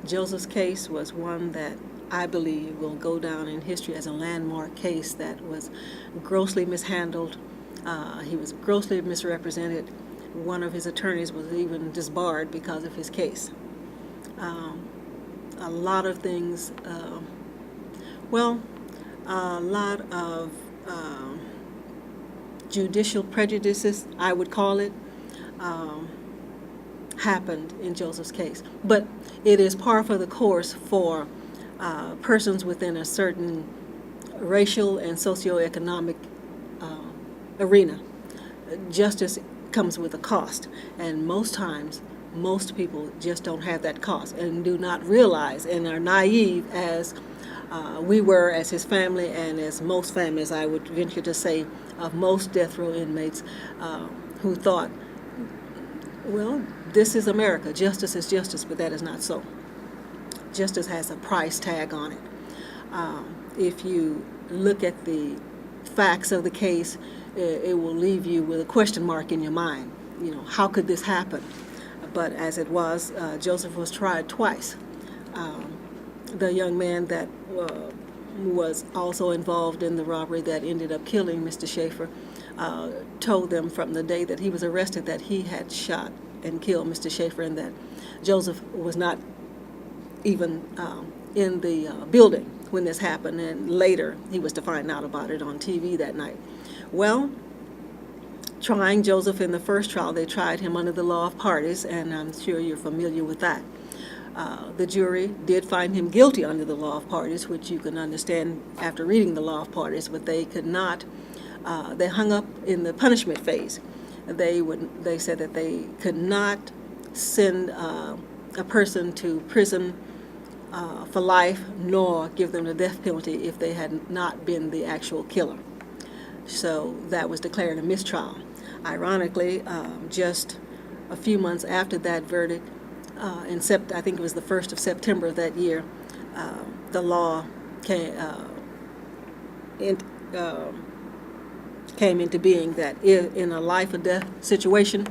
Joseph's case was one that I believe will go down in history as a landmark case that was grossly mishandled. He was grossly misrepresented. One of his attorneys was even disbarred because of his case. A lot of things, a lot of judicial prejudices, I would call it, happened in Joseph's case. But it is par for the course for persons within a certain racial and socioeconomic arena. Justice comes with a cost, and most times most people just don't have that cost and do not realize and are naive, as we were, as his family, and as most families, I would venture to say, of most death row inmates, who thought, well, this is America, justice is justice, but that is not so. Justice has a price tag on it. If you look at the facts of the case, it will leave you with a question mark in your mind. You know, how could this happen? But as it was, Joseph was tried twice. The young man that was also involved in the robbery that ended up killing Mr. Schaefer told them from the day that he was arrested that he had shot and killed Mr. Schaefer, and that Joseph was not even in the building when this happened, and later he was to find out about it on TV that night. Well, trying Joseph in the first trial, they tried him under the law of parties, and I'm sure you're familiar with that. The jury did find him guilty under the law of parties, which you can understand after reading the law of parties, but they could not, they hung up in the punishment phase. They said that they could not send a person to prison for life, nor give them the death penalty if they had not been the actual killer. So that was declared a mistrial. Ironically, just a few months after that verdict, I think it was the 1st of September of that year, the law came into being that in a life or death situation,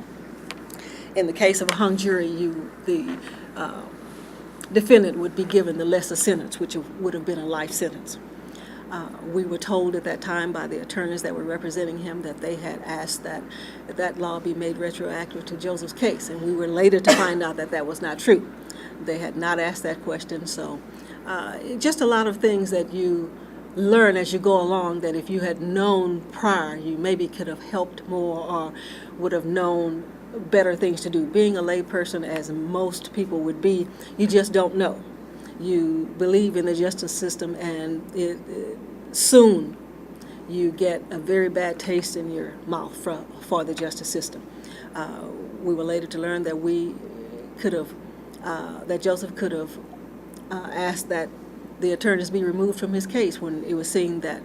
in the case of a hung jury, the defendant would be given the lesser sentence, which would have been a life sentence. We were told at that time by the attorneys that were representing him that they had asked that that law be made retroactive to Joseph's case, and we were later to find out that that was not true. They had not asked that question, so just a lot of things that you learn as you go along, that if you had known prior, you maybe could have helped more or would have known better things to do. Being a lay person, as most people would be, you just don't know. You believe in the justice system, and soon you get a very bad taste in your mouth for the justice system. We were later to learn that that Joseph could have asked that the attorneys be removed from his case when it was seen that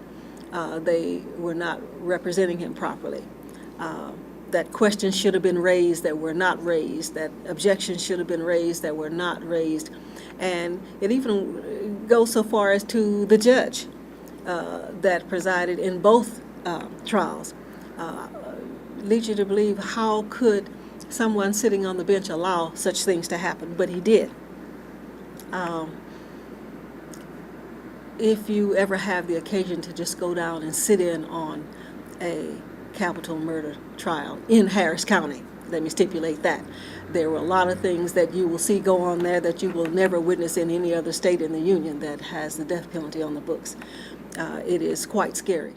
they were not representing him properly. That questions should have been raised that were not raised, that objections should have been raised that were not raised. And it even goes so far as to the judge that presided in both trials. Leads you to believe, how could someone sitting on the bench allow such things to happen? But he did. If you ever have the occasion to just go down and sit in on a capital murder trial in Harris County, let me stipulate that. There were a lot of things that you will see go on there that you will never witness in any other state in the Union that has the death penalty on the books. It is quite scary.